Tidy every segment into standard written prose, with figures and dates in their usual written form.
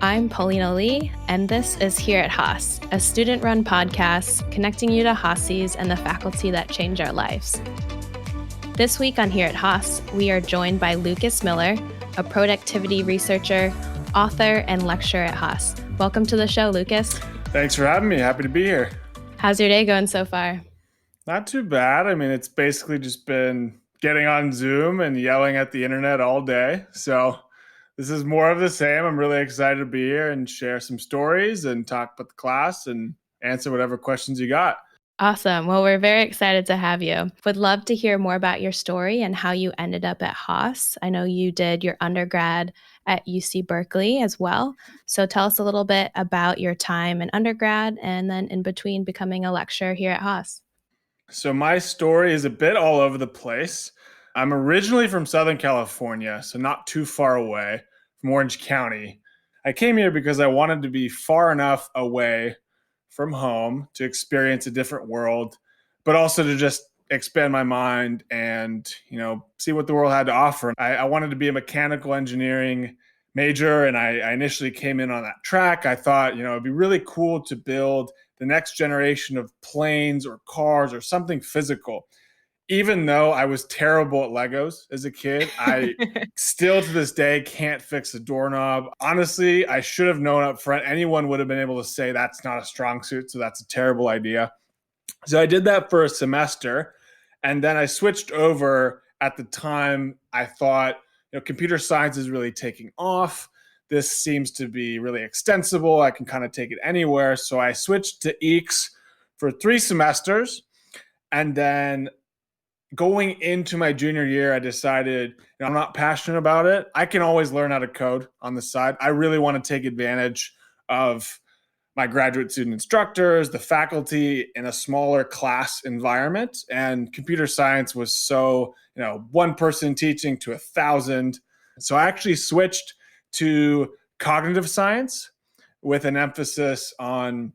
I'm Paulina Lee, and this is Here at Haas, a student-run podcast connecting you to Haasies and the faculty that change our lives. This week on Here at Haas, we are joined by Lucas Miller, a productivity researcher, author, and lecturer at Haas. Welcome to the show, Lucas. Thanks for having me. Happy to be here. How's your day going so far? Not too bad. I mean, it's basically just been getting on Zoom and yelling at the internet all day. So this is more of the same. I'm really excited to be here and share some stories and talk about the class and answer whatever questions you got. Awesome. Well, we're very excited to have you. Would love to hear more about your story and how you ended up at Haas. I know you did your undergrad at UC Berkeley as well. So tell us a little bit about your time in undergrad and then in between becoming a lecturer here at Haas. So my story is a bit all over the place. I'm originally from Southern California, so not too far away from Orange County. I came here because I wanted to be far enough away from home to experience a different world, but also to just expand my mind and, see what the world had to offer. I wanted to be a mechanical engineering major, and I initially came in on that track. I thought, it'd be really cool to build the next generation of planes or cars or something physical. Even though I was terrible at Legos as a kid, I still to this day can't fix a doorknob. Honestly, I should have known up front. Anyone would have been able to say that's not a strong suit, so that's a terrible idea. So I did that for a semester, and then I switched over. At the time, I thought, computer science is really taking off. This seems to be really extensible. I can kind of take it anywhere. So I switched to EECS for 3 semesters. And then going into my junior year, I decided I'm not passionate about it. I can always learn how to code on the side. I really want to take advantage of my graduate student instructors, the faculty in a smaller class environment. And computer science was so, one person teaching to 1,000. So I actually switched to cognitive science with an emphasis on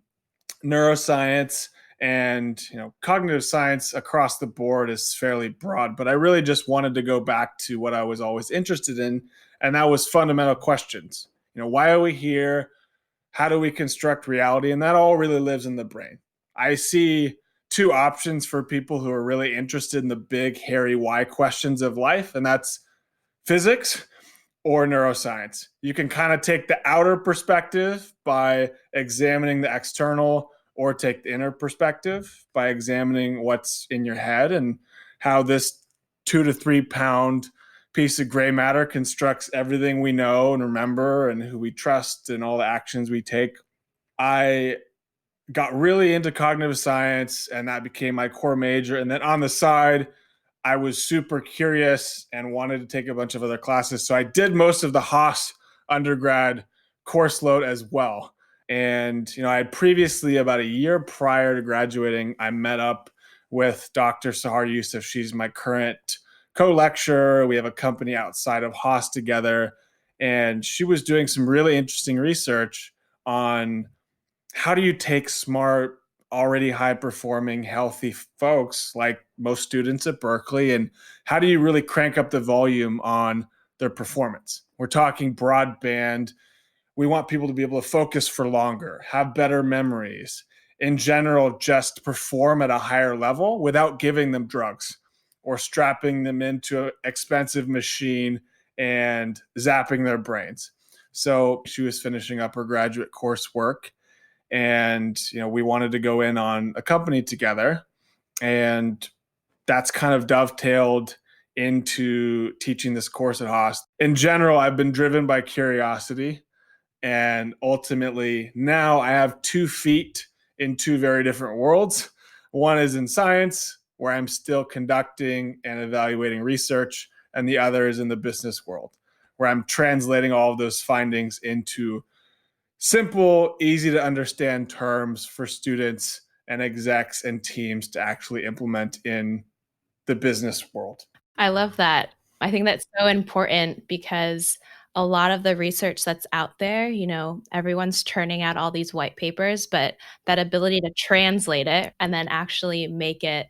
neuroscience. And, cognitive science across the board is fairly broad, but I really just wanted to go back to what I was always interested in. And that was fundamental questions. Why are we here? How do we construct reality? And that all really lives in the brain. I see 2 options for people who are really interested in the big, hairy why questions of life, and that's physics or neuroscience. You can kind of take the outer perspective by examining the external, or take the inner perspective by examining what's in your head and how this 2 to 3 pound piece of gray matter constructs everything we know and remember and who we trust and all the actions we take. I got really into cognitive science, and that became my core major. And then on the side, I was super curious and wanted to take a bunch of other classes. So I did most of the Haas undergrad course load as well. And, I had previously, about a year prior to graduating, I met up with Dr. Sahar Yusuf. She's my current co-lecturer. We have a company outside of Haas together. And she was doing some really interesting research on how do you take smart, already high-performing, healthy folks like most students at Berkeley, and how do you really crank up the volume on their performance? We're talking broadband. We want people to be able to focus for longer, have better memories, in general, just perform at a higher level without giving them drugs or strapping them into an expensive machine and zapping their brains. So she was finishing up her graduate coursework, and we wanted to go in on a company together, and that's kind of dovetailed into teaching this course at Haas. In general, I've been driven by curiosity. And ultimately, now I have 2 feet in 2 very different worlds. One is in science, where I'm still conducting and evaluating research, and the other is in the business world, where I'm translating all of those findings into simple, easy to understand terms for students and execs and teams to actually implement in the business world. I love that. I think that's so important because a lot of the research that's out there, everyone's churning out all these white papers, but that ability to translate it and then actually make it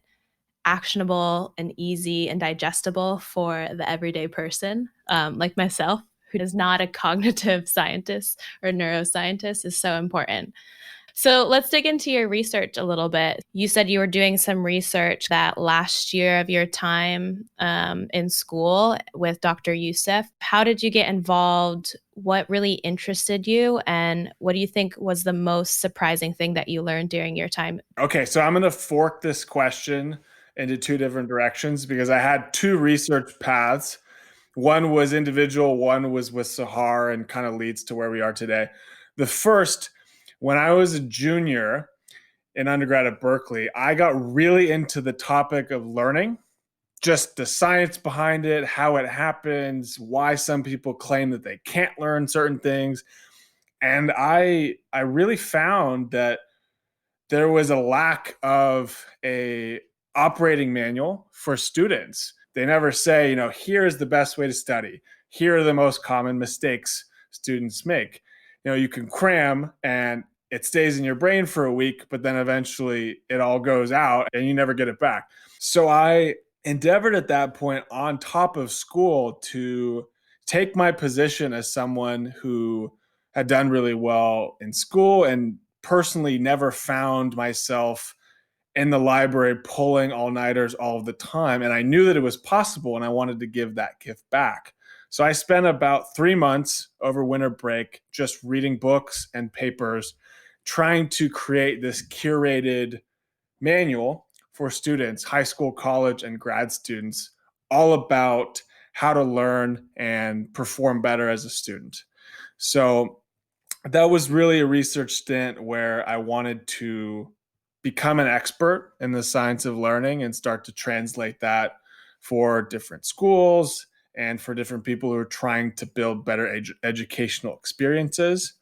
actionable and easy and digestible for the everyday person, like myself, who is not a cognitive scientist or neuroscientist is so important. So let's dig into your research a little bit. You said you were doing some research that last year of your time in school with Dr. Youssef. How did you get involved? What really interested you? And what do you think was the most surprising thing that you learned during your time? Okay, so I'm going to fork this question into two different directions because I had two research paths. One was individual, one was with Sahar, and kind of leads to where we are today. The first, when I was a junior in undergrad at Berkeley, I got really into the topic of learning, just the science behind it, how it happens, why some people claim that they can't learn certain things. And I really found that there was a lack of a operating manual for students. They never say, here's the best way to study. Here are the most common mistakes students make. You can cram and it stays in your brain for a week, but then eventually it all goes out and you never get it back. So I endeavored at that point on top of school to take my position as someone who had done really well in school and personally never found myself in the library pulling all-nighters all the time. And I knew that it was possible and I wanted to give that gift back. So I spent about 3 months over winter break just reading books and papers, trying to create this curated manual for students, high school, college, and grad students, all about how to learn and perform better as a student. So that was really a research stint where I wanted to become an expert in the science of learning and start to translate that for different schools and for different people who are trying to build better educational experiences.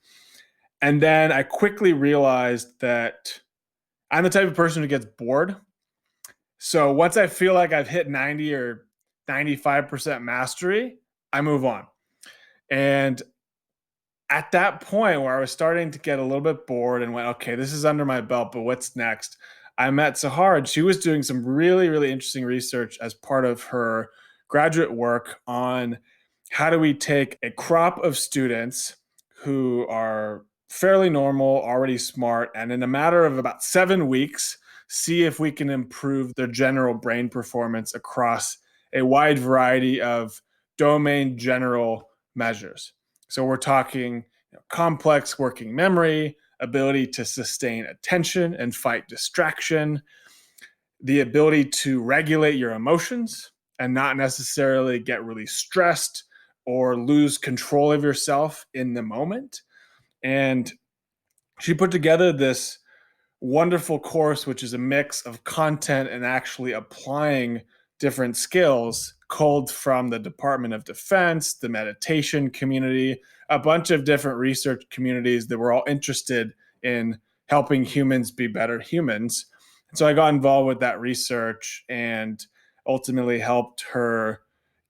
And then I quickly realized that I'm the type of person who gets bored. So once I feel like I've hit 90 or 95% mastery, I move on. And at that point where I was starting to get a little bit bored and went, okay, this is under my belt, but what's next? I met Sahar and she was doing some really, really interesting research as part of her graduate work on how do we take a crop of students who are fairly normal, already smart, and in a matter of about 7 weeks, see if we can improve their general brain performance across a wide variety of domain general measures. So we're talking complex working memory, ability to sustain attention and fight distraction, the ability to regulate your emotions and not necessarily get really stressed or lose control of yourself in the moment. And she put together this wonderful course, which is a mix of content and actually applying different skills culled from the Department of Defense, the meditation community, a bunch of different research communities that were all interested in helping humans be better humans. And so I got involved with that research and ultimately helped her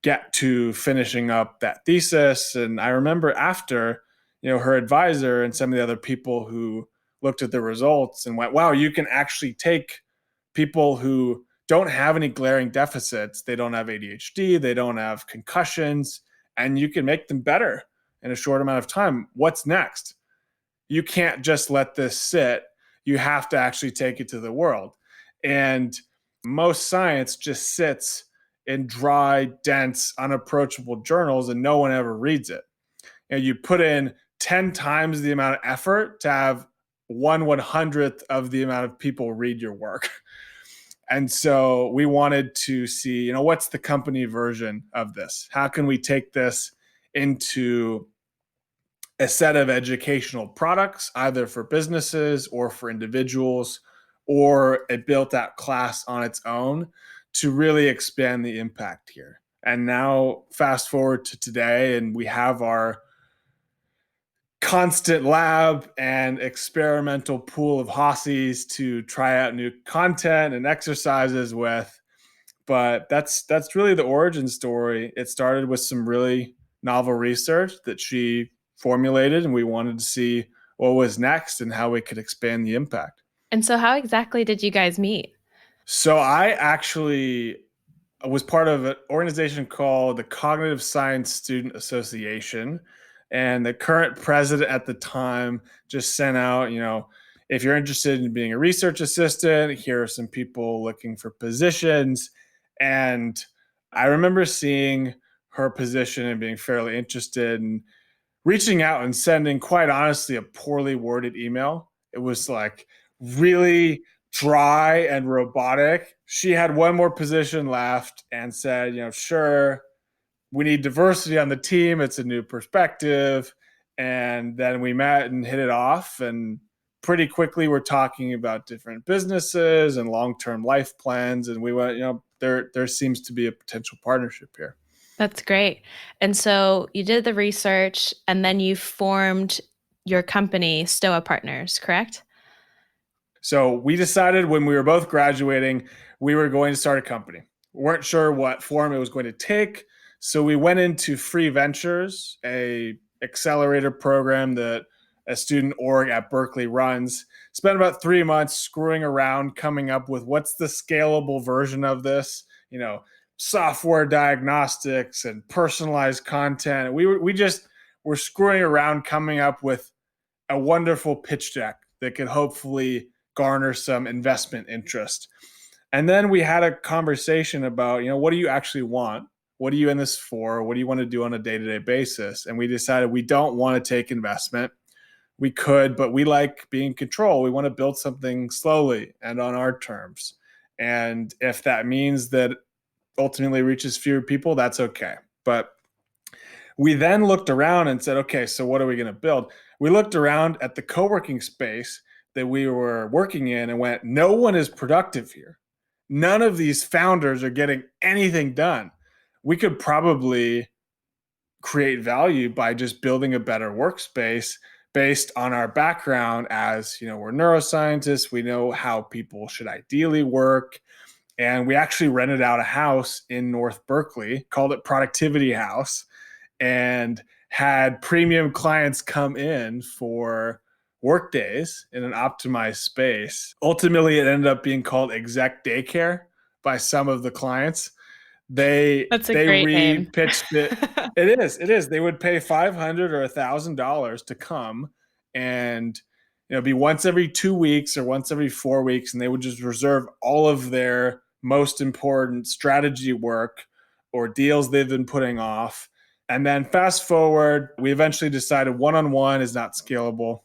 get to finishing up that thesis. And I remember after, her advisor and some of the other people who looked at the results and went, wow, you can actually take people who don't have any glaring deficits. They don't have ADHD, they don't have concussions, and you can make them better in a short amount of time. What's next? You can't just let this sit. You have to actually take it to the world. And most science just sits in dry, dense, unapproachable journals and no one ever reads it. You put in 10 times the amount of effort to have 1/100th of the amount of people read your work. And so we wanted to see, what's the company version of this? How can we take this into a set of educational products, either for businesses or for individuals, or a built-out class on its own to really expand the impact here? And now fast forward to today, and we have our constant lab and experimental pool of Haasies to try out new content and exercises with. But that's really the origin story. It started with some really novel research that she formulated, and we wanted to see what was next and how we could expand the impact. And so how exactly did you guys meet? So I actually was part of an organization called the Cognitive Science Student Association. And the current president at the time just sent out, if you're interested in being a research assistant, here are some people looking for positions. And I remember seeing her position and being fairly interested and reaching out and sending, quite honestly, a poorly worded email. It was like really dry and robotic. She had one more position left and said, sure, we need diversity on the team. It's a new perspective. And then we met and hit it off. And pretty quickly, we're talking about different businesses and long-term life plans. And we went, there seems to be a potential partnership here. That's great. And so you did the research and then you formed your company, Stoah Partners, correct? So we decided when we were both graduating, we were going to start a company. We weren't sure what form it was going to take. So we went into Free Ventures, a accelerator program that a student org at Berkeley runs. Spent about 3 months screwing around, coming up with what's the scalable version of this, software diagnostics and personalized content. We just were screwing around, coming up with a wonderful pitch deck that could hopefully garner some investment interest. And then we had a conversation about, what do you actually want? What are you in this for? What do you want to do on a day-to-day basis? And we decided we don't want to take investment. We could, but we like being in control. We want to build something slowly and on our terms. And if that means that ultimately reaches fewer people, that's okay. But we then looked around and said, okay, so what are we going to build? We looked around at the co-working space that we were working in and went, no one is productive here. None of these founders are getting anything done. We could probably create value by just building a better workspace based on our background as, we're neuroscientists. We know how people should ideally work. And we actually rented out a house in North Berkeley, called it Productivity House, and had premium clients come in for work days in an optimized space. Ultimately, it ended up being called exec daycare by some of the clients. That's a great name. Pitched it. It is. They would pay $500 or $1,000 to come and be once every 2 weeks or once every 4 weeks, and they would just reserve all of their most important strategy work or deals they've been putting off. And then fast forward, we eventually decided one-on-one is not scalable.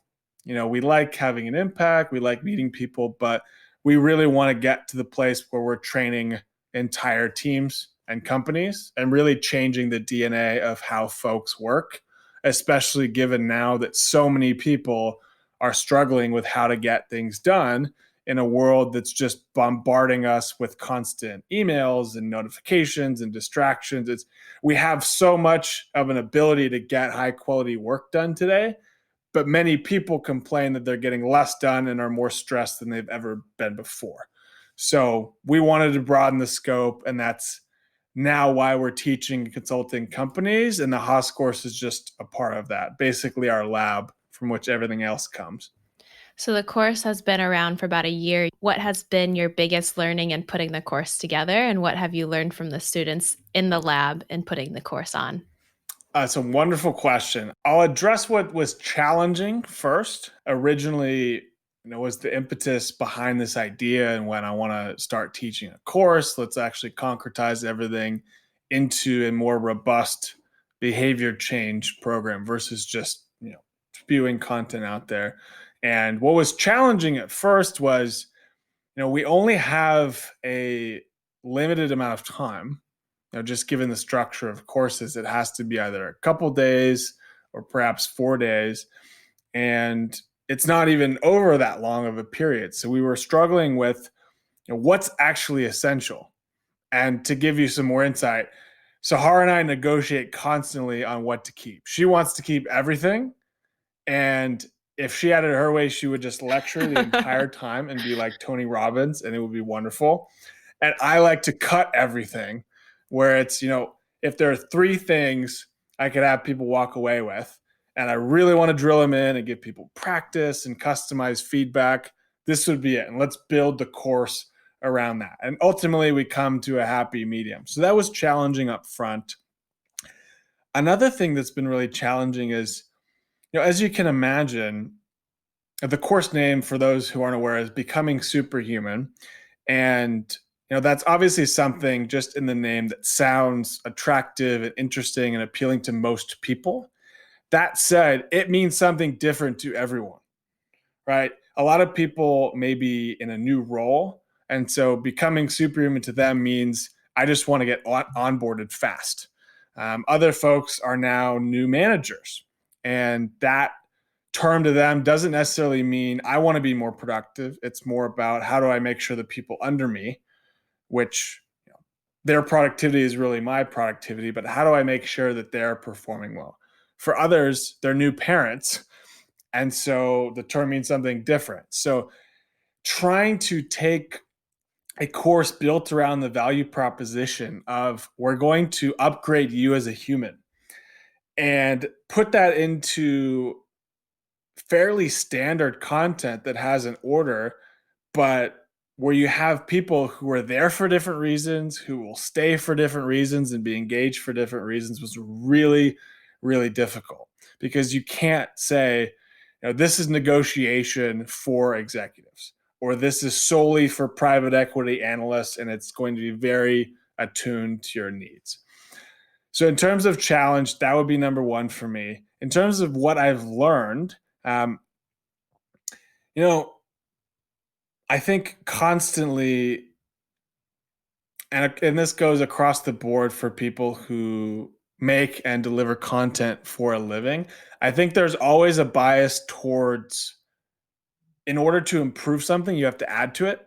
We like having an impact, we like meeting people, but we really want to get to the place where we're training entire teams and companies and really changing the DNA of how folks work, especially given now that so many people are struggling with how to get things done in a world that's just bombarding us with constant emails and notifications and distractions. We have so much of an ability to get high quality work done today, but many people complain that they're getting less done and are more stressed than they've ever been before. So we wanted to broaden the scope, and that's now why we're teaching and consulting companies, and the Haas course is just a part of that, basically our lab from which everything else comes. So the course has been around for about a year. What has been your biggest learning in putting the course together, and what have you learned from the students in the lab in putting the course on? It's a wonderful question. I'll address what was challenging first. Originally, was the impetus behind this idea, and when I want to start teaching a course, let's actually concretize everything into a more robust behavior change program versus just spewing content out there. And what was challenging at first was, we only have a limited amount of time. Just given the structure of courses, it has to be either a couple days or perhaps 4 days. And it's not even over that long of a period. So we were struggling with what's actually essential. And to give you some more insight, Sahara and I negotiate constantly on what to keep. She wants to keep everything. And if she had it her way, she would just lecture the entire time and be like Tony Robbins, and it would be wonderful. And I like to cut everything where it's, if there are 3 things I could have people walk away with, and I really want to drill them in and give people practice and customized feedback, this would be it. And let's build the course around that. And ultimately, we come to a happy medium. So that was challenging up front. Another thing that's been really challenging is, as you can imagine, the course name, for those who aren't aware, is Becoming Superhuman. And that's obviously something just in the name that sounds attractive and interesting and appealing to most people. That said, it means something different to everyone, right? A lot of people may be in a new role. And so becoming superhuman to them means I just want to get onboarded fast. Other folks are now new managers. And that term to them doesn't necessarily mean I want to be more productive. It's more about how do I make sure the people under me, which their productivity is really my productivity, but how do I make sure that they're performing well? For others, they're new parents. And so the term means something different. So trying to take a course built around the value proposition of we're going to upgrade you as a human and put that into fairly standard content that has an order, but where you have people who are there for different reasons, who will stay for different reasons and be engaged for different reasons, was really, really difficult, because you can't say, this is negotiation for executives, or this is solely for private equity analysts, and it's going to be very attuned to your needs. So in terms of challenge, that would be number one for me. In terms of what I've learned, I think constantly, and this goes across the board for people who make and deliver content for a living, I think there's always a bias towards, in order to improve something, you have to add to it.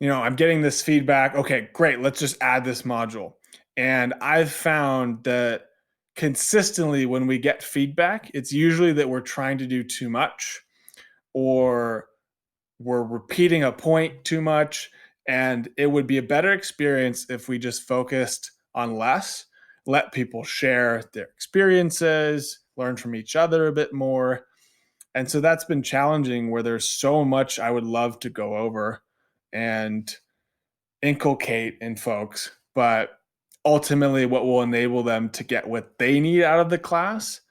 I'm getting this feedback. Okay, great. Let's just add this module. And I've found that consistently when we get feedback, it's usually that we're trying to do too much, or we're repeating a point too much. And it would be a better experience if we just focused on less, let people share their experiences, learn from each other a bit more. And so that's been challenging, where there's so much I would love to go over and inculcate in folks, but ultimately what will enable them to get what they need out of the class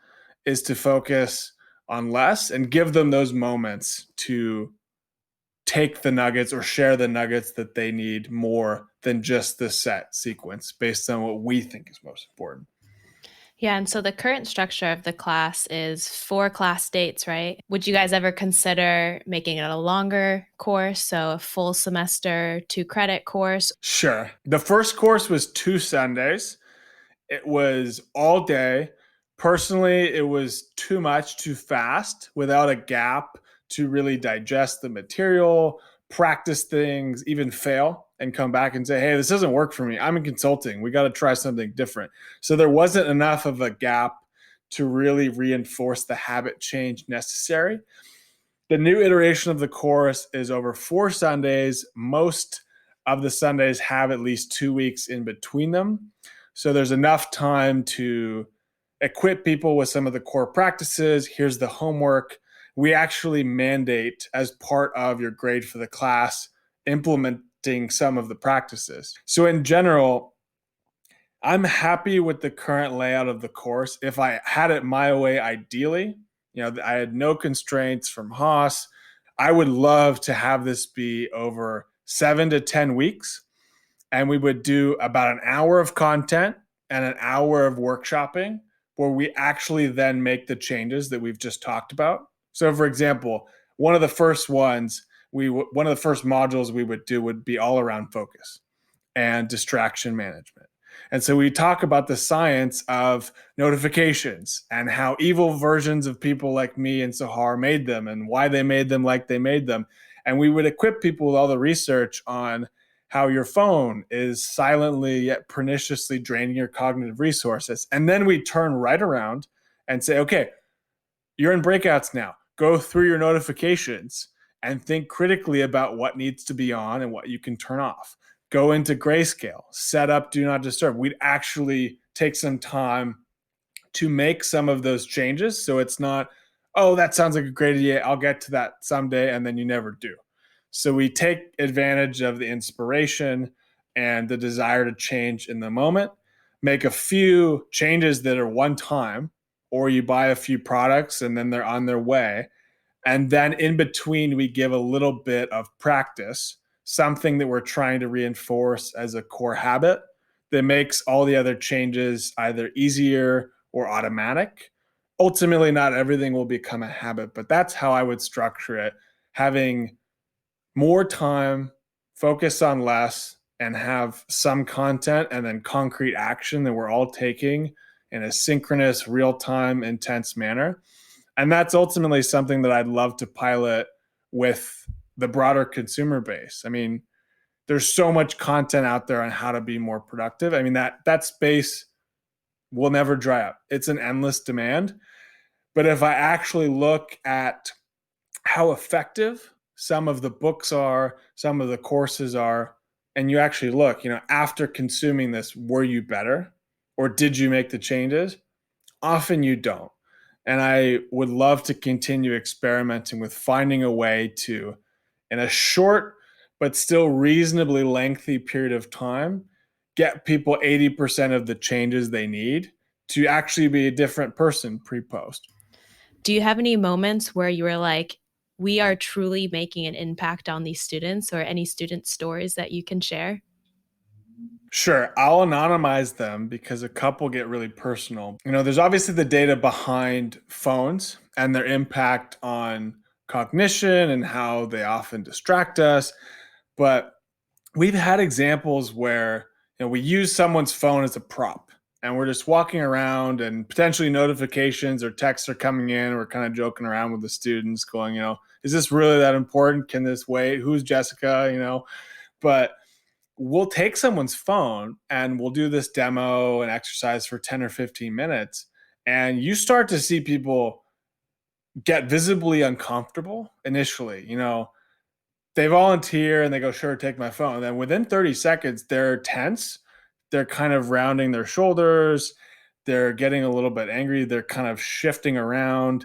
is to focus on less and give them those moments to take the nuggets or share the nuggets that they need, more than just the set sequence based on what we think is most important. Yeah, and so the current structure of the class is 4 class dates, right? Would you guys ever consider making it a longer course, so a full semester 2-credit course? Sure. The first course was 2 Sundays. It was all day. Personally, it was too much, too fast, without a gap to really digest the material, practice things, even fail and come back and say, hey, this doesn't work for me. I'm in consulting. We got to try something different. So there wasn't enough of a gap to really reinforce the habit change necessary. The new iteration of the course is over 4 Sundays. Most of the Sundays have at least 2 weeks in between them. So there's enough time to equip people with some of the core practices. Here's the homework. We actually mandate, as part of your grade for the class, implementing some of the practices. So in general, I'm happy with the current layout of the course. If I had it my way, ideally, I had no constraints from Haas, I would love to have this be over 7 to 10 weeks. And we would do about an hour of content and an hour of workshopping, where we actually then make the changes that we've just talked about. So for example, one of the first modules we would do would be all around focus and distraction management. And so we talk about the science of notifications and how evil versions of people like me and Sahar made them and why they made them like they made them. And we would equip people with all the research on how your phone is silently yet perniciously draining your cognitive resources. And then we turn right around and say, okay, you're in breakouts now. Go through your notifications and think critically about what needs to be on and what you can turn off. Go into grayscale, set up do not disturb. We'd actually take some time to make some of those changes. So it's not, oh, that sounds like a great idea, I'll get to that someday, and then you never do. So we take advantage of the inspiration and the desire to change in the moment, make a few changes that are one time, or you buy a few products and then they're on their way. And then in between, we give a little bit of practice, something that we're trying to reinforce as a core habit that makes all the other changes either easier or automatic. Ultimately, not everything will become a habit, but that's how I would structure it. Having more time, focus on less, and have some content and then concrete action that we're all taking in a synchronous, real time, intense manner. And that's ultimately something that I'd love to pilot with the broader consumer base. I mean, there's so much content out there on how to be more productive. I mean, that space will never dry up. It's an endless demand. But if I actually look at how effective some of the books are, some of the courses are, and you actually look, after consuming this, were you better? Or did you make the changes? Often you don't. And I would love to continue experimenting with finding a way to, in a short but still reasonably lengthy period of time, get people 80% of the changes they need to actually be a different person pre-post. Do you have any moments where you were like, we are truly making an impact on these students, or any student stories that you can share? Sure, I'll anonymize them because a couple get really personal. There's obviously the data behind phones and their impact on cognition and how they often distract us. But we've had examples where we use someone's phone as a prop and we're just walking around and potentially notifications or texts are coming in. We're kind of joking around with the students going, is this really that important? Can this wait? Who's Jessica? But we'll take someone's phone and we'll do this demo and exercise for 10 or 15 minutes. And you start to see people get visibly uncomfortable initially. They volunteer and they go, sure, take my phone. And then within 30 seconds, they're tense. They're kind of rounding their shoulders. They're getting a little bit angry. They're kind of shifting around.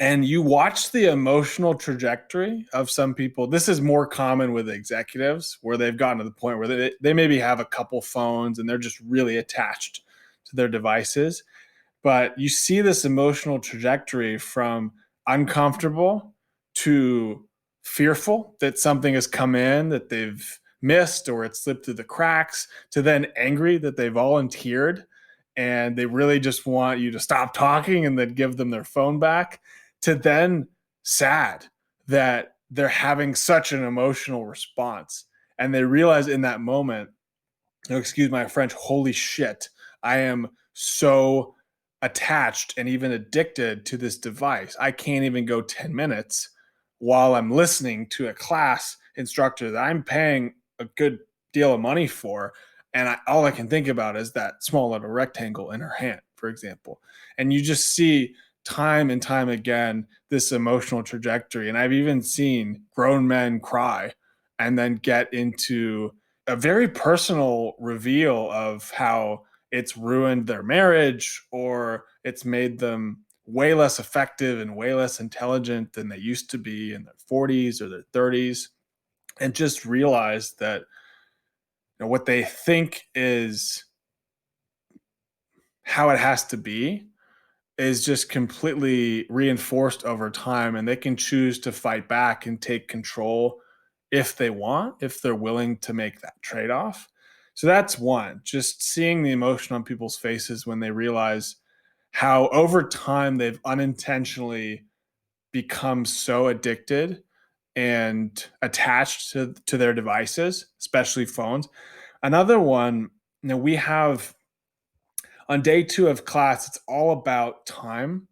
And you watch the emotional trajectory of some people. This is more common with executives where they've gotten to the point where they maybe have a couple phones and they're just really attached to their devices. But you see this emotional trajectory from uncomfortable to fearful that something has come in that they've missed or it slipped through the cracks, to then angry that they volunteered and they really just want you to stop talking and then give them their phone back, to then sad that they're having such an emotional response. And they realize in that moment, excuse my French, holy shit, I am so attached and even addicted to this device. I can't even go 10 minutes while I'm listening to a class instructor that I'm paying a good deal of money for. And all I can think about is that small little rectangle in her hand, for example. And you just see time and time again this emotional trajectory. And I've even seen grown men cry and then get into a very personal reveal of how it's ruined their marriage or it's made them way less effective and way less intelligent than they used to be in their 40s or their 30s, and just realize that what they think is how it has to be is just completely reinforced over time, and they can choose to fight back and take control if they want, if they're willing to make that trade-off. So that's one, just seeing the emotion on people's faces when they realize how over time they've unintentionally become so addicted and attached to their devices, especially phones. Another one, we have on day 2 of class, it's all about time.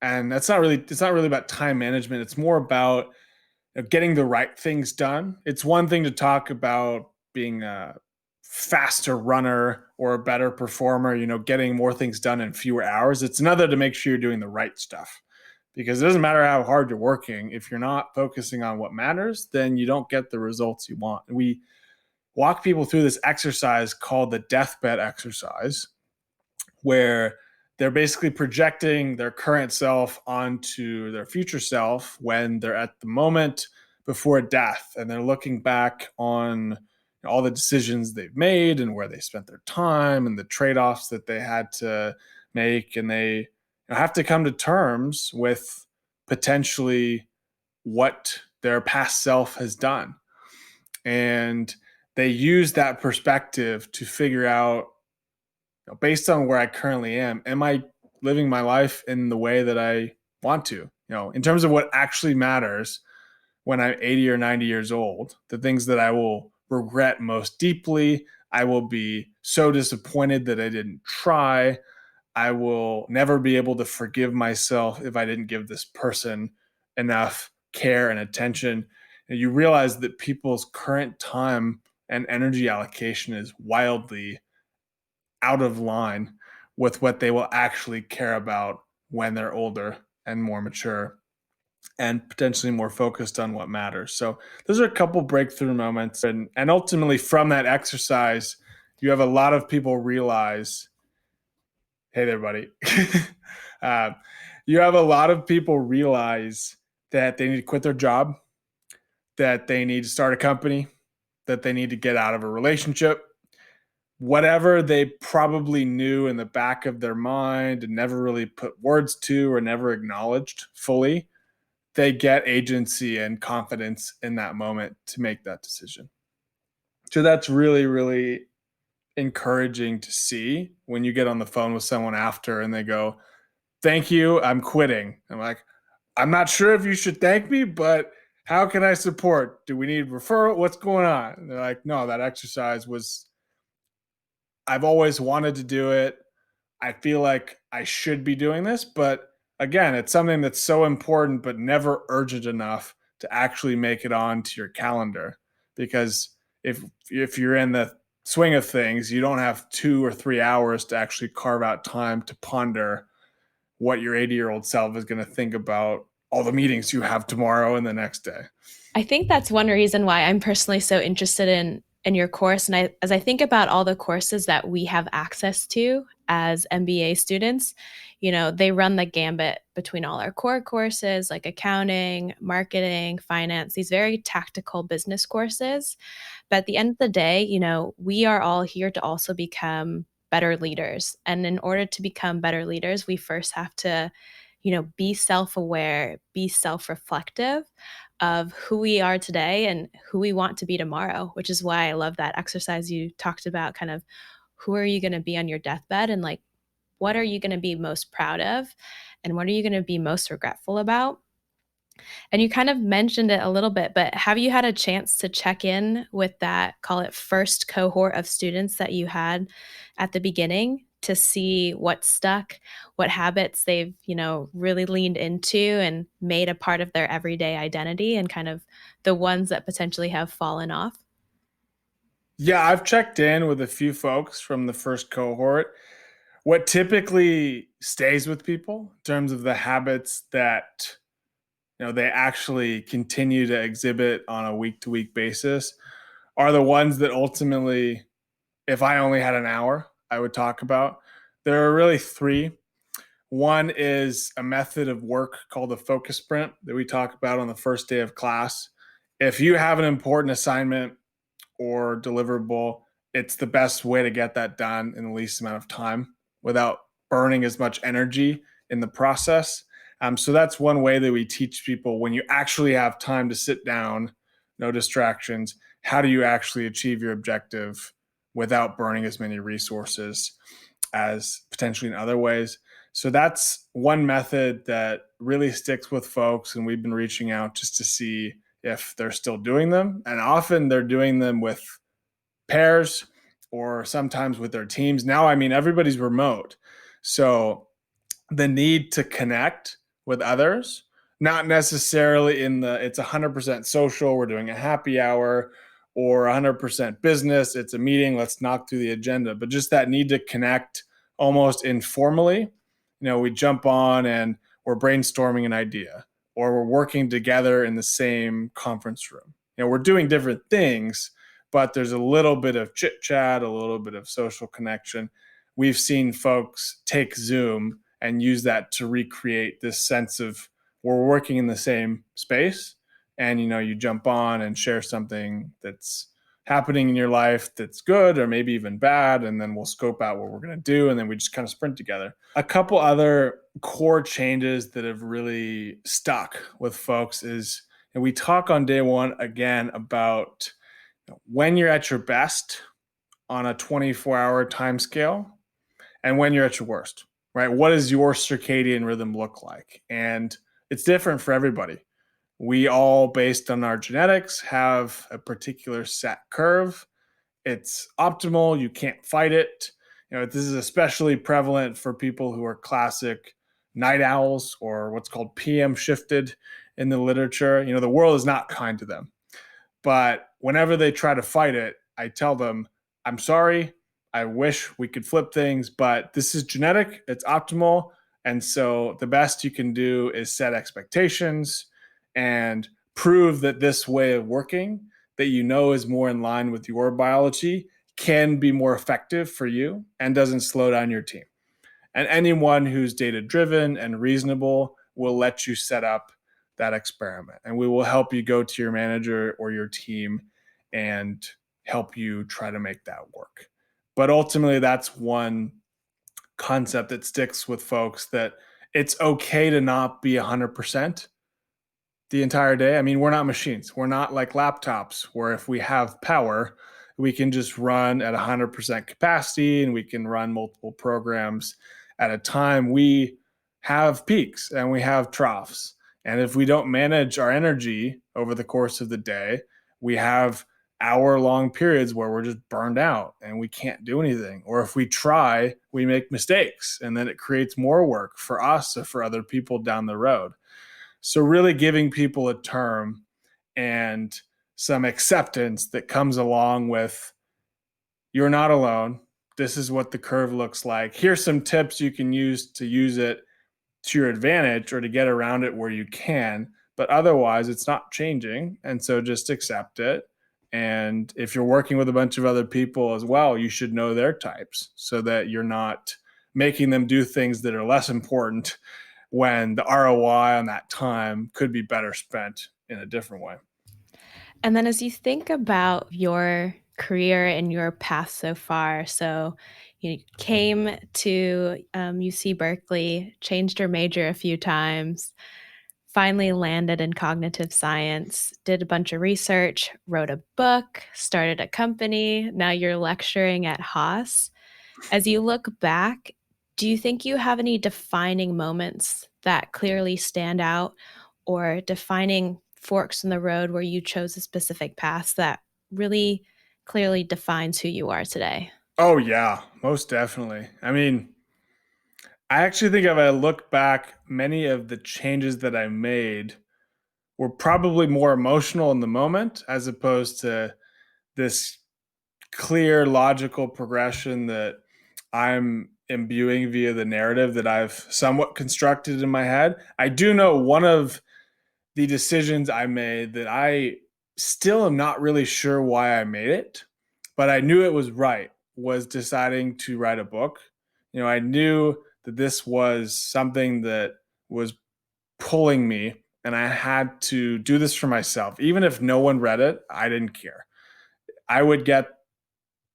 And it's not really about time management. It's more about getting the right things done. It's one thing to talk about being a faster runner or a better performer, getting more things done in fewer hours. It's another to make sure you're doing the right stuff, because it doesn't matter how hard you're working. If you're not focusing on what matters, then you don't get the results you want. We walk people through this exercise called the deathbed exercise, where they're basically projecting their current self onto their future self when they're at the moment before death, and they're looking back on all the decisions they've made and where they spent their time and the trade-offs that they had to make, and they have to come to terms with potentially what their past self has done. And they use that perspective to figure out, based on where I currently am I living my life in the way that I want to? In terms of what actually matters when I'm 80 or 90 years old, the things that I will regret most deeply, I will be so disappointed that I didn't try. I will never be able to forgive myself if I didn't give this person enough care and attention. And you realize that people's current time and energy allocation is wildly out of line with what they will actually care about when they're older and more mature and potentially more focused on what matters. So those are a couple breakthrough moments. And ultimately from that exercise, you have a lot of people realize, hey there, buddy. You have a lot of people realize that they need to quit their job, that they need to start a company, that they need to get out of a relationship. Whatever they probably knew in the back of their mind and never really put words to or never acknowledged fully, they get agency and confidence in that moment to make that decision. So that's really, really encouraging to see when you get on the phone with someone after and they go, thank you, I'm quitting. I'm like, I'm not sure if you should thank me, but how can I support? Do we need referral? What's going on? And they're like, no, that exercise was, I've always wanted to do it. I feel like I should be doing this, but again, it's something that's so important, but never urgent enough to actually make it onto your calendar. Because if you're in the swing of things, you don't have 2 or 3 hours to actually carve out time to ponder what your 80-year-old self is going to think about all the meetings you have tomorrow and the next day. I think that's one reason why I'm personally so interested in your course. And as I think about all the courses that we have access to as MBA students, they run the gambit between all our core courses like accounting, marketing, finance, these very tactical business courses. But at the end of the day, we are all here to also become better leaders. And in order to become better leaders, we first have to, be self-aware, be self-reflective of who we are today and who we want to be tomorrow, which is why I love that exercise you talked about, kind of who are you going to be on your deathbed, and like, what are you going to be most proud of and what are you going to be most regretful about? And you kind of mentioned it a little bit, but have you had a chance to check in with that, call it first cohort of students that you had at the beginning to see what stuck, what habits they've, really leaned into and made a part of their everyday identity, and kind of the ones that potentially have fallen off? Yeah, I've checked in with a few folks from the first cohort. What typically stays with people in terms of the habits that they actually continue to exhibit on a week-to-week basis are the ones that ultimately, if I only had an hour, I would talk about. There are really three. One is a method of work called the focus sprint that we talk about on the first day of class. If you have an important assignment or deliverable, it's the best way to get that done in the least amount of time without burning as much energy in the process. So that's one way that we teach people, when you actually have time to sit down, no distractions, how do you actually achieve your objective without burning as many resources as potentially in other ways. So that's one method that really sticks with folks, and we've been reaching out just to see if they're still doing them. And often they're doing them with pairs or sometimes with their teams. Now, everybody's remote. So the need to connect with others, not necessarily it's 100% social, we're doing a happy hour, or 100% business, it's a meeting, let's knock through the agenda, but just that need to connect almost informally. We jump on and we're brainstorming an idea, or we're working together in the same conference room. We're doing different things, but there's a little bit of chit chat, a little bit of social connection. We've seen folks take Zoom and use that to recreate this sense of we're working in the same space and you jump on and share something that's happening in your life that's good or maybe even bad, and then we'll scope out what we're going to do, and then we just kind of sprint together. A couple other core changes that have really stuck with folks is, and we talk on day one again about when you're at your best on a 24-hour time scale and when you're at your worst, right? What does your circadian rhythm look like? And it's different for everybody. We all, based on our genetics, have a particular set curve. It's optimal. You can't fight it. This is especially prevalent for people who are classic night owls, or what's called PM shifted in the literature. The world is not kind to them. But whenever they try to fight it, I tell them, I'm sorry. I wish we could flip things, but this is genetic. It's optimal. And so the best you can do is set expectations and prove that this way of working that is more in line with your biology can be more effective for you and doesn't slow down your team. And anyone who's data driven and reasonable will let you set up that experiment. And we will help you go to your manager or your team and help you try to make that work. But ultimately, that's one concept that sticks with folks, that it's okay to not be 100% the entire day. I mean, we're not machines. We're not like laptops where if we have power, we can just run at 100% capacity and we can run multiple programs at a time. We have peaks and we have troughs. And if we don't manage our energy over the course of the day, we have hour-long periods where we're just burned out and we can't do anything. Or if we try, we make mistakes, and then it creates more work for us or for other people down the road. So really giving people a term and some acceptance that comes along with, you're not alone. This is what the curve looks like. Here's some tips you can use it to your advantage or to get around it where you can, but otherwise it's not changing. And so just accept it. And if you're working with a bunch of other people as well, you should know their types so that you're not making them do things that are less important when the ROI on that time could be better spent in a different way. And then as you think about your career and your path so far, so you came to UC Berkeley, changed your major a few times, finally landed in cognitive science, did a bunch of research, wrote a book, started a company. Now you're lecturing at Haas. As you look back, do you think you have any defining moments that clearly stand out, or defining forks in the road where you chose a specific path that really clearly defines who you are today? Oh, yeah, most definitely. I mean, I actually think if I look back, many of the changes that I made were probably more emotional in the moment as opposed to this clear, logical progression that I'm imbuing via the narrative that I've somewhat constructed in my head. I do know one of the decisions I made that I still am not really sure why I made it, but I knew it was right, was deciding to write a book. I knew that this was something that was pulling me, and I had to do this for myself. Even if no one read it, I didn't care. I would get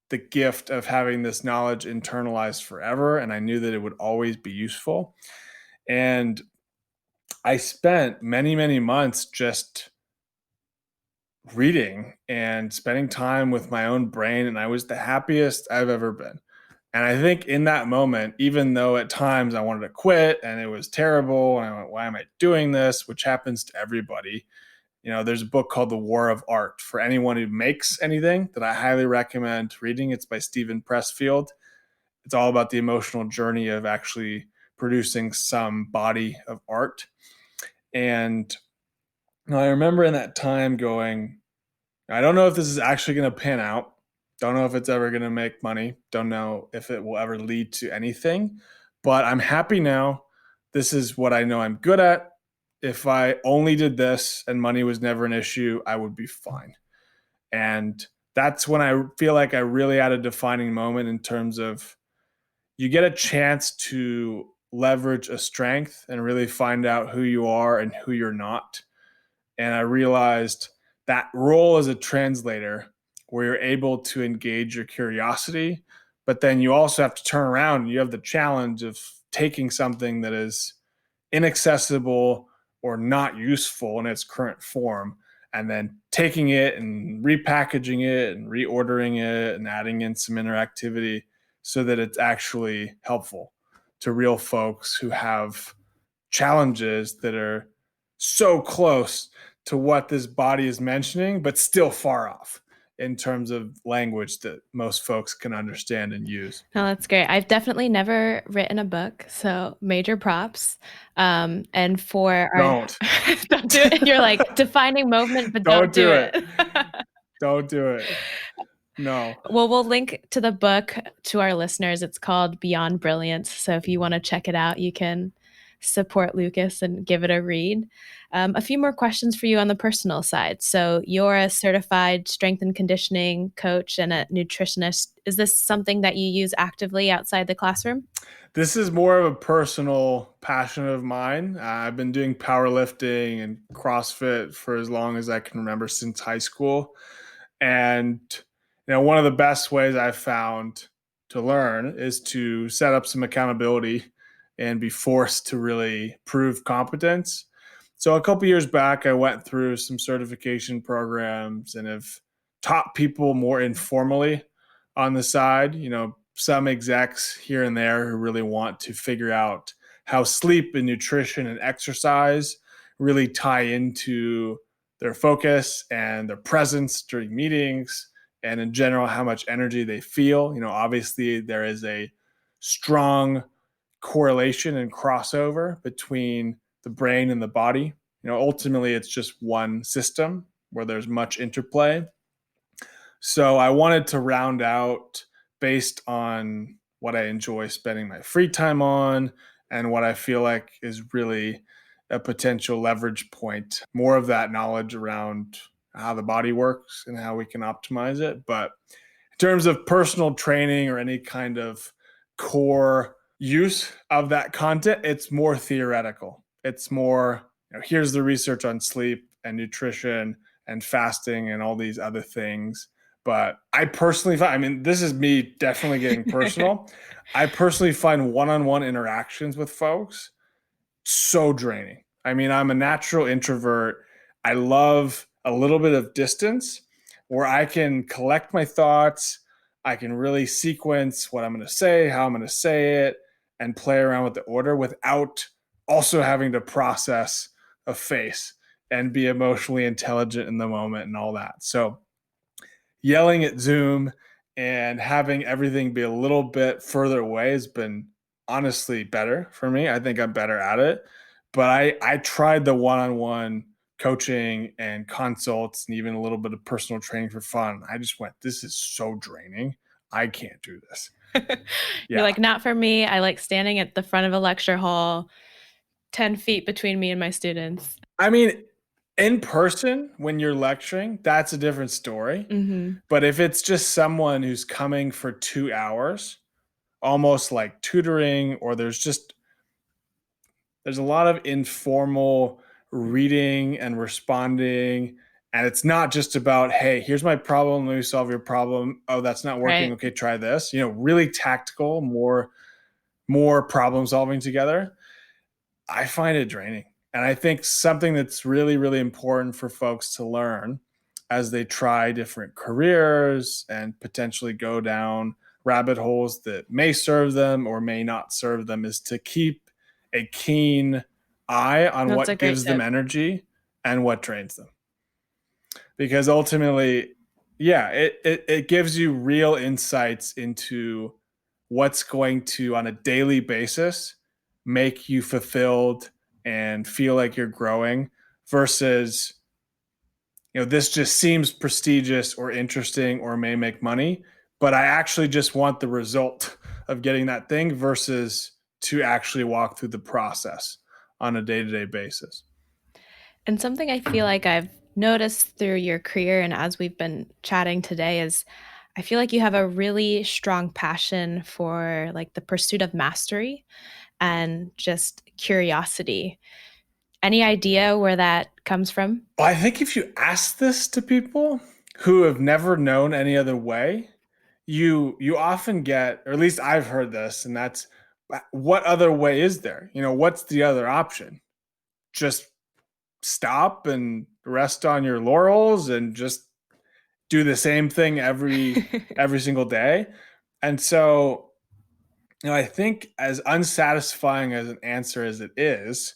the gift of having this knowledge internalized forever, and I knew that it would always be useful. And I spent many, many months just reading and spending time with my own brain, and I was the happiest I've ever been. And I think in that moment, even though at times I wanted to quit and it was terrible, and I went, why am I doing this? Which happens to everybody. There's a book called The War of Art for anyone who makes anything that I highly recommend reading. It's by Stephen Pressfield. It's all about the emotional journey of actually producing some body of art. And I remember in that time going, I don't know if this is actually going to pan out. Don't know if it's ever going to make money. Don't know if it will ever lead to anything, but I'm happy now. This is what I know I'm good at. If I only did this and money was never an issue, I would be fine. And that's when I feel like I really had a defining moment in terms of, you get a chance to leverage a strength and really find out who you are and who you're not. And I realized that role as a translator, where you're able to engage your curiosity, but then you also have to turn around and you have the challenge of taking something that is inaccessible or not useful in its current form, and then taking it and repackaging it and reordering it and adding in some interactivity so that it's actually helpful to real folks who have challenges that are so close to what this body is mentioning, but still far off in terms of language that most folks can understand and use. No, that's great. I've definitely never written a book, so major props. And for our Don't. don't do it. You're like defining movement, but don't Don't do do it. it. Don't do it. No. Well, we'll link to the book to our listeners. It's called Beyond Brilliance. So if you want to check it out, you can support Lucas and give it a read. A few more questions for you on the personal side. So you're a certified strength and conditioning coach and a nutritionist. Is this something that you use actively outside the classroom? This is more of a personal passion of mine. I've been doing powerlifting and CrossFit for as long as I can remember, since high school. And one of the best ways I've found to learn is to set up some accountability and be forced to really prove competence. So a couple years back, I went through some certification programs and have taught people more informally on the side. Some execs here and there who really want to figure out how sleep and nutrition and exercise really tie into their focus and their presence during meetings, and in general, how much energy they feel. Obviously, there is a strong correlation and crossover between the brain and the body. Ultimately, it's just one system where there's much interplay. So I wanted to round out based on what I enjoy spending my free time on and what I feel like is really a potential leverage point, more of that knowledge around how the body works and how we can optimize it. But in terms of personal training or any kind of core use of that content, it's more theoretical. It's more, here's the research on sleep and nutrition and fasting and all these other things. But I personally find, this is me definitely getting personal. I personally find one-on-one interactions with folks so draining. I'm a natural introvert. I love a little bit of distance where I can collect my thoughts. I can really sequence what I'm going to say, how I'm going to say it, and play around with the order without also having to process a face and be emotionally intelligent in the moment and all that. So yelling at Zoom and having everything be a little bit further away has been honestly better for me. I think I'm better at it. But I tried the one-on-one coaching and consults and even a little bit of personal training for fun. I just went, this is so draining. I can't do this. You're like, not for me. I like standing at the front of a lecture hall, 10 feet between me and my students. In person, when you're lecturing, that's a different story. Mm-hmm. But if it's just someone who's coming for 2 hours, almost like tutoring, or there's a lot of informal reading and responding. And it's not just about, hey, here's my problem. Let me solve your problem. Oh, that's not working. Right. Okay, try this. Really tactical, more problem solving together. I find it draining. And I think something that's really, really important for folks to learn as they try different careers and potentially go down rabbit holes that may serve them or may not serve them is to keep a keen eye on what gives them energy and what drains them. Because ultimately, it gives you real insights into what's going to, on a daily basis, make you fulfilled and feel like you're growing versus, this just seems prestigious or interesting or may make money, but I actually just want the result of getting that thing versus to actually walk through the process on a day-to-day basis. And something I feel like I've noticed through your career and as we've been chatting today is I feel like you have a really strong passion for like the pursuit of mastery and just curiosity. Any idea where that comes from? Well, I think if you ask this to people who have never known any other way, you often get, or at least I've heard this, and that's what other way is there? What's the other option? Just stop and rest on your laurels and just do the same thing every single day. And so, I think as unsatisfying as an answer as it is,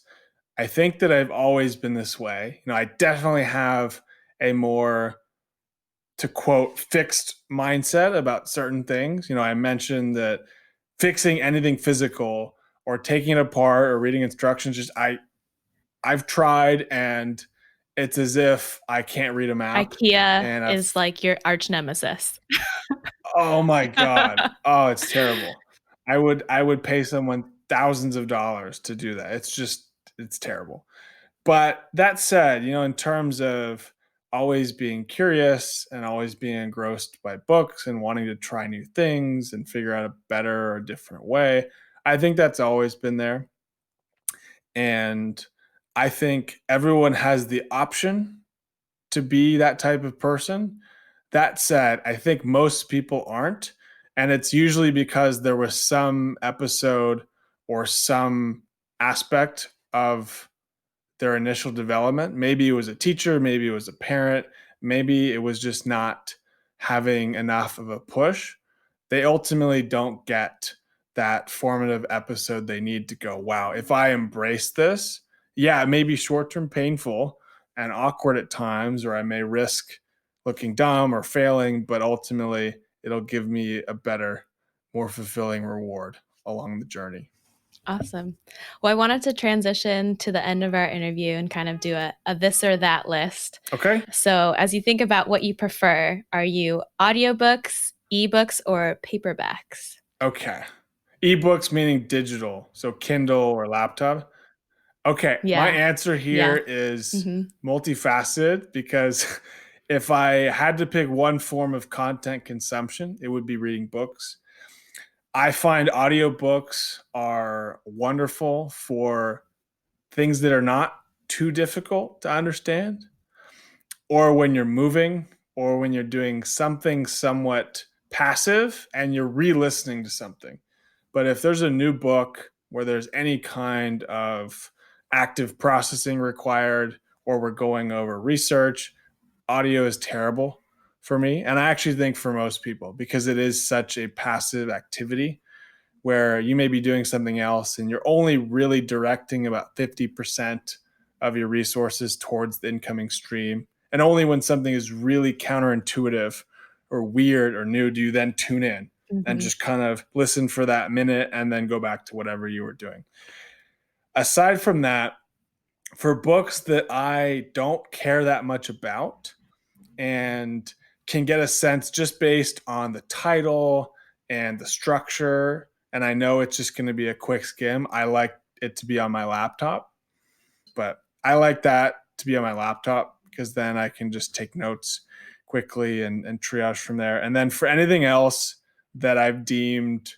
I think that I've always been this way. I definitely have a more, to quote, fixed mindset about certain things. I mentioned that fixing anything physical or taking it apart or reading instructions, I've tried, and it's as if I can't read a map. IKEA And is like your arch nemesis. oh my God. Oh, it's terrible. I would pay someone thousands of dollars to do that. It's terrible. But that said, in terms of always being curious and always being engrossed by books and wanting to try new things and figure out a better or different way, I think that's always been there. And I think everyone has the option to be that type of person. That said, I think most people aren't. And it's usually because there was some episode or some aspect of their initial development. Maybe it was a teacher, maybe it was a parent, maybe it was just not having enough of a push. They ultimately don't get that formative episode they need to go, wow, if I embrace this, yeah, it may be short term painful and awkward at times, or I may risk looking dumb or failing, but ultimately it'll give me a better, more fulfilling reward along the journey. Awesome. Well, I wanted to transition to the end of our interview and kind of do a this or that list. Okay. So, as you think about what you prefer, are you audiobooks, ebooks, or paperbacks? Okay. Ebooks meaning digital, so Kindle or laptop. Okay, my Yeah. answer Yeah. here is Hmm. multifaceted because if I had to pick one form of content consumption, it would be reading books. I find audiobooks are wonderful for things that are not too difficult to understand, or when you're moving, or when you're doing something somewhat passive and you're re-listening to something. But if there's a new book where there's any kind of active processing required, or we're going over research, audio is terrible for me. And I actually think for most people, because it is such a passive activity where you may be doing something else and you're only really directing about 50% of your resources towards the incoming stream. And only when something is really counterintuitive or weird or new do you then tune in and Hmm. just kind of listen for that minute and then go back to whatever you were doing. Aside from that, for books that I don't care that much about and can get a sense just based on the title and the structure, and I know it's just going to be a quick skim, I like it to be on my laptop. But I like that to be on my laptop because then I can just take notes quickly and triage from there. And then for anything else that I've deemed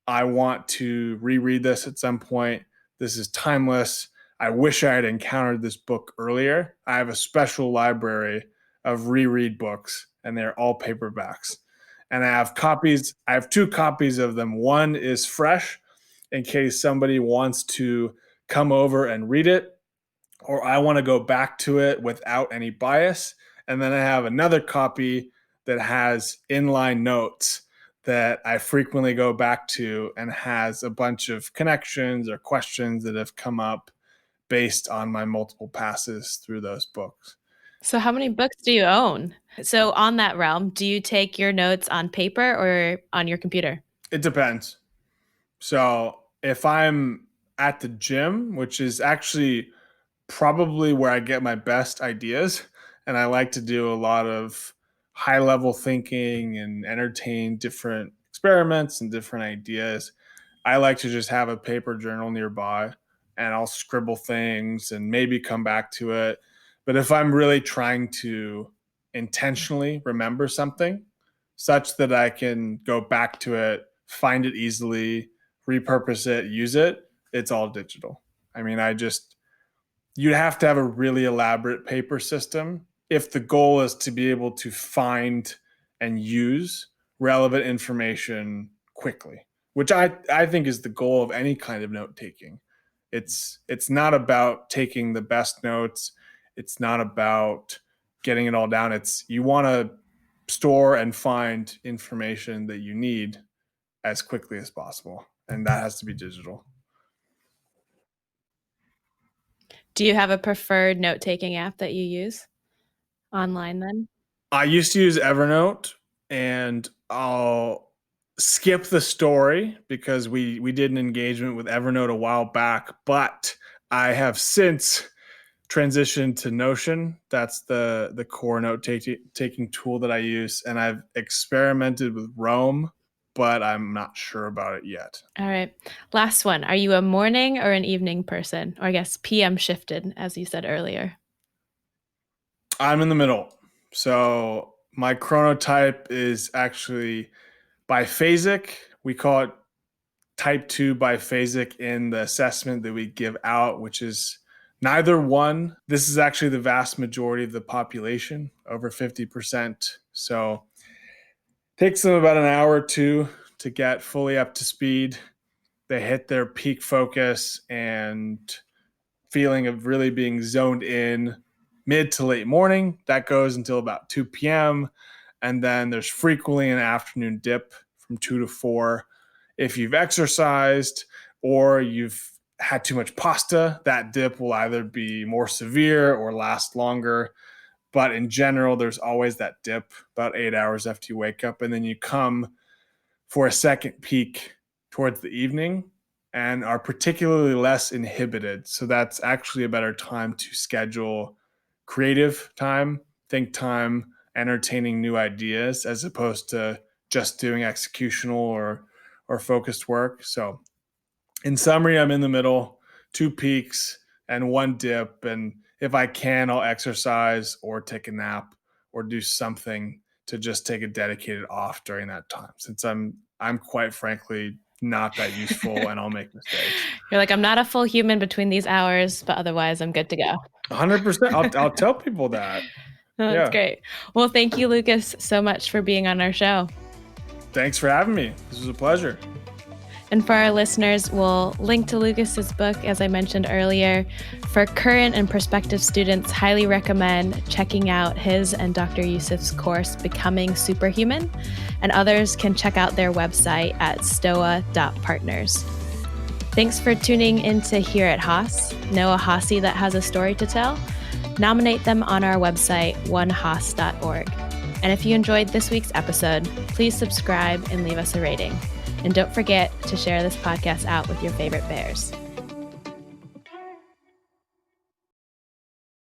I want to reread this at some point, this is timeless, I wish I had encountered this book earlier, I have a special library of reread books, and they're all paperbacks. And I have two copies of them. One is fresh in case somebody wants to come over and read it, or I want to go back to it without any bias. And then I have another copy that has inline notes that I frequently go back to and has a bunch of connections or questions that have come up based on my multiple passes through those books. So, how many books do you own? So, on that realm, do you take your notes on paper or on your computer? It depends. So if I'm at the gym, which is actually probably where I get my best ideas, and I like to do a lot of high level thinking and entertain different experiments and different ideas, I like to just have a paper journal nearby and I'll scribble things and maybe come back to it. But if I'm really trying to intentionally remember something such that I can go back to it, find it easily, repurpose it, use it, it's all digital. I mean, you'd have to have a really elaborate paper system if the goal is to be able to find and use relevant information quickly, which I think is the goal of any kind of note taking. It's not about taking the best notes. It's not about getting it all down. It's you want to store and find information that you need as quickly as possible. And that has to be digital. Do you have a preferred note-taking app that you use online then? I used to use Evernote, and I'll skip the story because we did an engagement with Evernote a while back, but I have since transitioned to Notion. That's the core note taking tool that I use, and I've experimented with Roam, but I'm not sure about it yet. All right. Last one. Are you a morning or an evening person? Or I guess PM shifted, as you said earlier. I'm in the middle. So my chronotype is actually biphasic. We call it type 2 biphasic in the assessment that we give out, which is neither one. This is actually the vast majority of the population, over 50%. So it takes them about an hour or two to get fully up to speed. They hit their peak focus and feeling of really being zoned in mid to late morning. That goes until about 2 p.m. And then there's frequently an afternoon dip from 2 to 4. If you've exercised or you've had too much pasta, that dip will either be more severe or last longer. But in general, there's always that dip about 8 hours after you wake up. And then you come for a second peak towards the evening and are particularly less inhibited. So that's actually a better time to schedule creative time, think time, entertaining new ideas, as opposed to just doing executional or focused work. So in summary, I'm in the middle, 2 peaks and 1 dip. And if I can, I'll exercise or take a nap or do something to just take a dedicated off during that time, since I'm quite frankly not that useful and I'll make mistakes. You're like, I'm not a full human between these hours, but otherwise I'm good to go. 100%. I'll tell people that. Oh, that's great. Well, thank you, Lucas, so much for being on our show. Thanks for having me. This was a pleasure. And for our listeners, we'll link to Lucas's book, as I mentioned earlier. For current and prospective students, highly recommend checking out his and Dr. Yusuf's course, Becoming Superhuman. And others can check out their website at Stoah.Partners. Thanks for tuning in to Here at Haas. Know a Haasie that has a story to tell? Nominate them on our website, onehaas.org. And if you enjoyed this week's episode, please subscribe and leave us a rating. And don't forget to share this podcast out with your favorite bears.